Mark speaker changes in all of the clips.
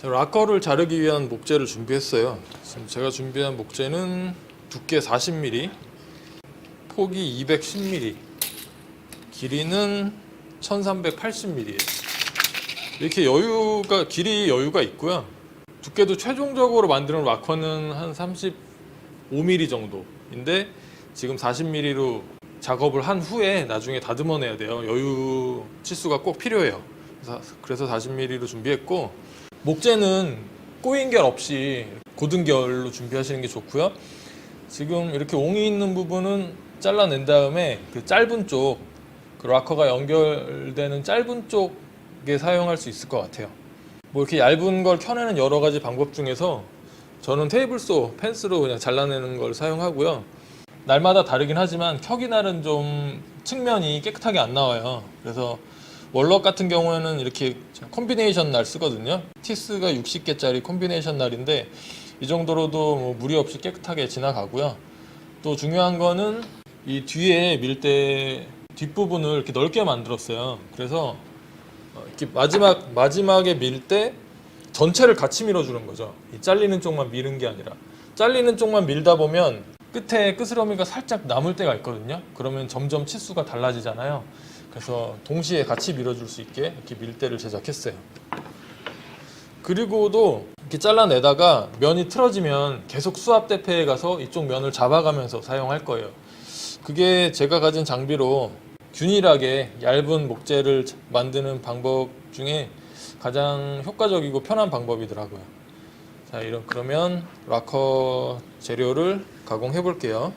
Speaker 1: 락커를 자르기 위한 목재를 준비했어요. 지금 제가 준비한 목재는 두께 40mm, 폭이 210mm, 길이는 1380mm예요. 이렇게 길이 여유가 있고요. 두께도 최종적으로 만드는 락커는 한 35mm 정도인데 지금 40mm로 작업을 한 후에 나중에 다듬어내야 돼요. 여유 치수가 꼭 필요해요. 그래서 40mm로 준비했고, 목재는 꼬인 결 없이 고든 결로 준비하시는 게 좋고요. 지금 이렇게 옹이 있는 부분은 잘라낸 다음에 그 짧은 쪽, 그 락커가 연결되는 짧은 쪽에 사용할 수 있을 것 같아요. 뭐 이렇게 얇은 걸 켜내는 여러 가지 방법 중에서 저는 테이블소, 펜스로 그냥 잘라내는 걸 사용하고요. 날마다 다르긴 하지만 켜기 날은 좀 측면이 깨끗하게 안 나와요. 그래서 월럭 같은 경우에는 이렇게 콤비네이션 날 쓰거든요. 티스가 60개짜리 콤비네이션 날인데 이 정도로도 뭐 무리 없이 깨끗하게 지나가고요. 또 중요한 거는 이 뒤에 밀 때 뒷부분을 이렇게 넓게 만들었어요. 그래서 이렇게 마지막에 밀 때 전체를 같이 밀어주는 거죠. 이 잘리는 쪽만 미는 게 아니라, 잘리는 쪽만 밀다 보면 끝에 끄스러미가 살짝 남을 때가 있거든요. 그러면 점점 치수가 달라지잖아요. 그래서 동시에 같이 밀어줄 수 있게 이렇게 밀대를 제작했어요. 그리고도 이렇게 잘라내다가 면이 틀어지면 계속 수압 대패에 가서 이쪽 면을 잡아가면서 사용할 거예요. 그게 제가 가진 장비로 균일하게 얇은 목재를 만드는 방법 중에 가장 효과적이고 편한 방법이더라고요. 자, 그러면 락커 재료를 가공해 볼게요.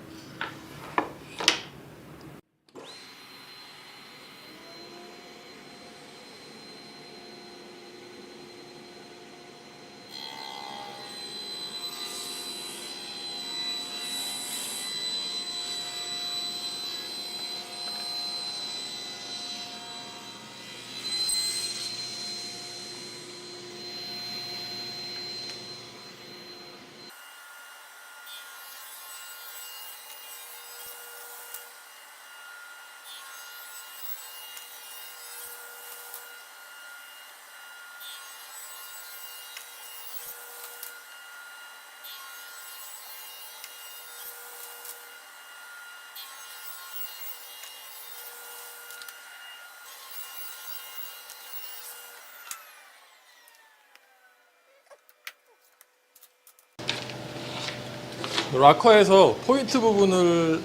Speaker 1: 락커에서 포인트 부분을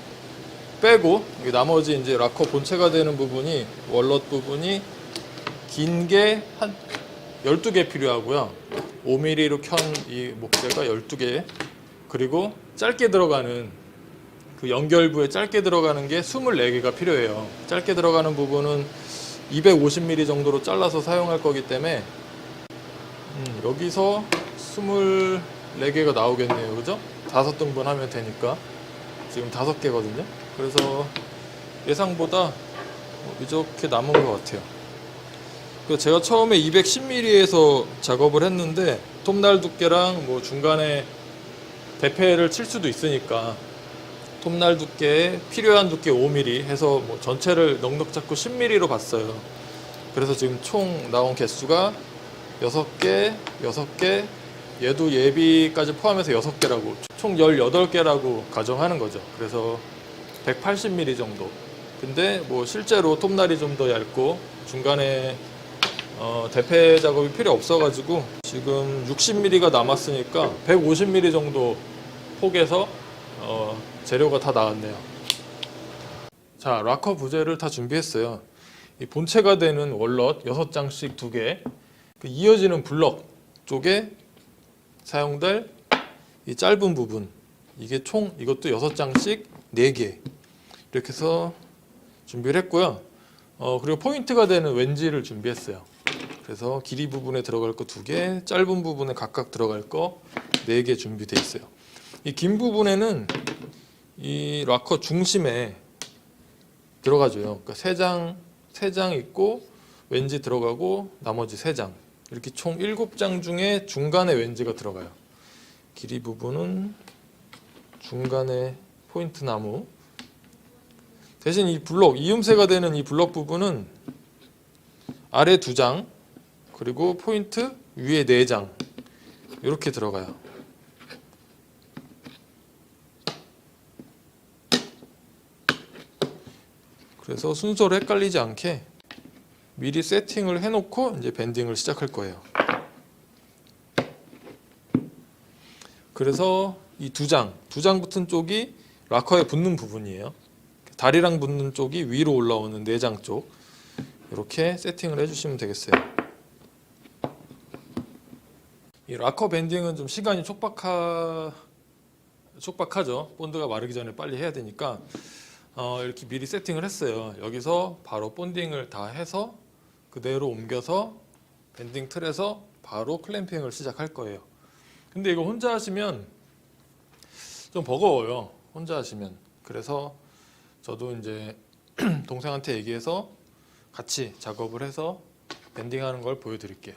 Speaker 1: 빼고 나머지 이제 락커 본체가 되는 부분이, 월넛 부분이 긴 게 한 12개 필요하고요. 5mm로 켠 이 목재가 12개, 그리고 짧게 들어가는 그 연결부에 짧게 들어가는 게 24개가 필요해요. 짧게 들어가는 부분은 250mm 정도로 잘라서 사용할 거기 때문에 여기서 24개가 나오겠네요. 그죠? 5등분 하면 되니까. 지금 5개거든요. 그래서 예상보다 이렇게 남은 것 같아요. 제가 처음에 210mm에서 작업을 했는데 톱날 두께랑 뭐 중간에 대패를 칠 수도 있으니까 톱날 두께에 필요한 두께 5mm 해서 뭐 전체를 넉넉 잡고 10mm로 봤어요. 그래서 지금 총 나온 개수가 6개, 6개, 얘도 예비까지 포함해서 6개라고, 총 18개라고 가정하는 거죠. 그래서 180mm 정도. 근데 뭐 실제로 톱날이 좀 더 얇고 중간에 대패 작업이 필요 없어가지고 지금 60mm가 남았으니까 150mm 정도 폭에서 재료가 다 나왔네요. 자, 락커 부재를 다 준비했어요. 이 본체가 되는 월넛 6장씩 2개, 그 이어지는 블럭 쪽에 사용될 이 짧은 부분, 이게 총 이것도 6장씩 4개 이렇게 해서 준비를 했고요. 그리고 포인트가 되는 왠지를 준비했어요. 그래서 길이 부분에 들어갈 거 2개, 짧은 부분에 각각 들어갈 거 4개 준비되어 있어요. 이 긴 부분에는 이 락커 중심에 들어가줘요. 그러니까 3장 있고 왠지 들어가고 나머지 3장, 이렇게 총 7장 중에 중간에 왠지가 들어가요. 길이 부분은 중간에 포인트 나무, 대신 이 블럭, 이음새가 되는 이 블럭 부분은 아래 2장, 그리고 포인트 위에 4장 이렇게 들어가요. 그래서 순서로 헷갈리지 않게 미리 세팅을 해놓고 이제 밴딩을 시작할 거예요. 그래서 이 두 장 붙은 쪽이 락커에 붙는 부분이에요. 다리랑 붙는 쪽이 위로 올라오는 내장 쪽, 이렇게 세팅을 해주시면 되겠어요. 이 락커 밴딩은 좀 시간이 촉박하죠. 본드가 마르기 전에 빨리 해야 되니까 이렇게 미리 세팅을 했어요. 여기서 바로 본딩을 다 해서 그대로 옮겨서 밴딩 틀에서 바로 클램핑을 시작할 거예요. 근데 이거 혼자 하시면 좀 버거워요. 혼자 하시면. 그래서 저도 이제 동생한테 얘기해서 같이 작업을 해서 밴딩하는 걸 보여드릴게요.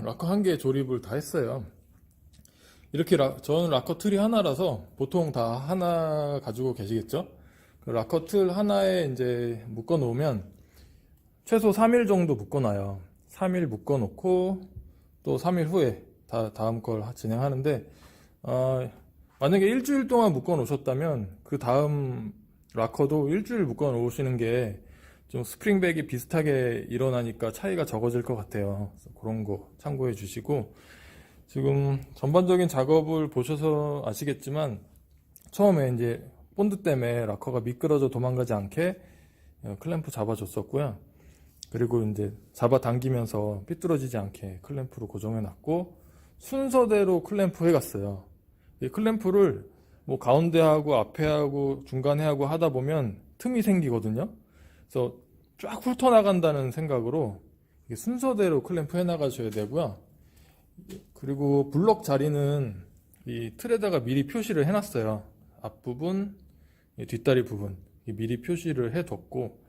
Speaker 1: 락커 한 개 조립을 다 했어요. 이렇게 저는 락커 틀이 하나라서 보통 다 하나 가지고 계시겠죠? 그 락커 틀 하나에 이제 묶어 놓으면 최소 3일 정도 묶어 놔요. 3일 묶어 놓고 또 3일 후에 다음 걸 진행하는데, 만약에 일주일 동안 묶어 놓으셨다면 그 다음 락커도 일주일 묶어 놓으시는 게 좀 스프링백이 비슷하게 일어나니까 차이가 적어질 것 같아요. 그래서 그런 거 참고해 주시고, 지금 전반적인 작업을 보셔서 아시겠지만 처음에 이제 본드 때문에 락커가 미끄러져 도망가지 않게 클램프 잡아줬었고요. 그리고 이제 잡아당기면서 삐뚤어지지 않게 클램프로 고정해 놨고, 순서대로 클램프 해갔어요. 이 클램프를 뭐 가운데 하고 앞에 하고 중간에 하고 하다 보면 틈이 생기거든요. 그래서 쫙 훑어나간다는 생각으로 순서대로 클램프 해나가셔야 되고요. 그리고 블럭 자리는 이 틀에다가 미리 표시를 해놨어요. 앞부분, 뒷다리 부분 미리 표시를 해뒀고,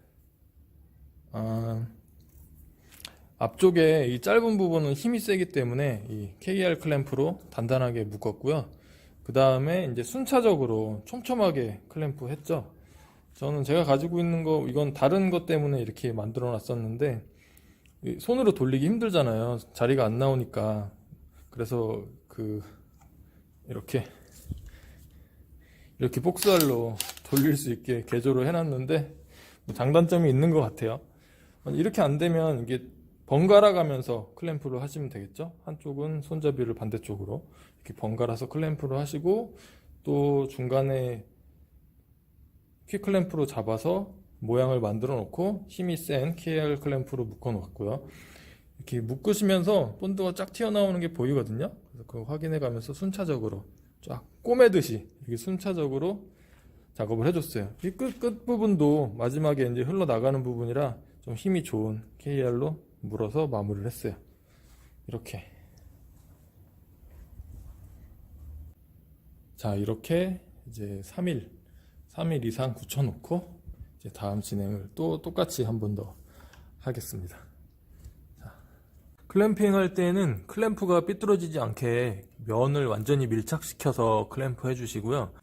Speaker 1: 앞쪽에 이 짧은 부분은 힘이 세기 때문에 이 KR 클램프로 단단하게 묶었고요. 그 다음에 이제 순차적으로 촘촘하게 클램프 했죠. 저는 제가 가지고 있는 거, 이건 다른 것 때문에 이렇게 만들어 놨었는데 손으로 돌리기 힘들잖아요. 자리가 안 나오니까. 그래서 이렇게 복스알로 돌릴 수 있게 개조를 해놨는데 장단점이 있는 것 같아요. 이렇게 안 되면 이게 번갈아 가면서 클램프를 하시면 되겠죠. 한쪽은 손잡이를 반대쪽으로 이렇게 번갈아서 클램프를 하시고, 또 중간에 퀵 클램프로 잡아서 모양을 만들어 놓고 힘이 센 KR 클램프로 묶어 놓았고요. 이렇게 묶으시면서 본드가 쫙 튀어나오는 게 보이거든요. 그래서 그거 확인해 가면서 순차적으로 쫙 꼬매듯이 이렇게 순차적으로 작업을 해줬어요. 이 끝 부분도 마지막에 이제 흘러나가는 부분이라 좀 힘이 좋은 KR로 물어서 마무리를 했어요. 이렇게. 자, 이렇게 이제 3일 이상 굳혀놓고 이제 다음 진행을 또 똑같이 한 번 더 하겠습니다. 자, 클램핑 할 때는 클램프가 삐뚤어지지 않게 면을 완전히 밀착시켜서 클램프 해주시고요.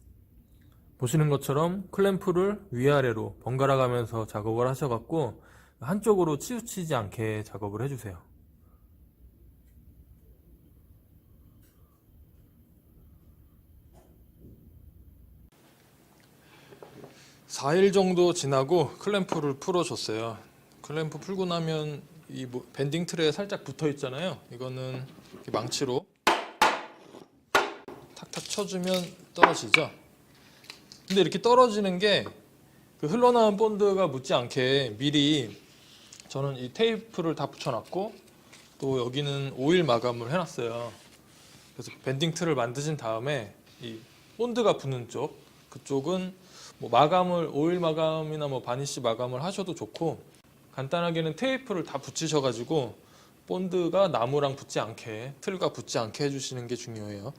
Speaker 1: 보시는 것처럼 클램프를 위아래로 번갈아 가면서 작업을 하셔갖고 한쪽으로 치우치지 않게 작업을 해주세요. 4일 정도 지나고 클램프를 풀어줬어요. 클램프 풀고 나면 이 밴딩 틀에 살짝 붙어 있잖아요. 이거는 이렇게 망치로 탁탁 쳐주면 떨어지죠. 근데 이렇게 떨어지는 게 흘러나온 본드가 묻지 않게 미리 저는 이 테이프를 다 붙여놨고, 또 여기는 오일 마감을 해놨어요. 그래서 밴딩 틀을 만드신 다음에 이 본드가 붙는 쪽, 그쪽은 뭐 마감을, 오일 마감이나 뭐 바니쉬 마감을 하셔도 좋고, 간단하게는 테이프를 다 붙이셔가지고 본드가 나무랑 붙지 않게, 틀과 붙지 않게 해주시는 게 중요해요.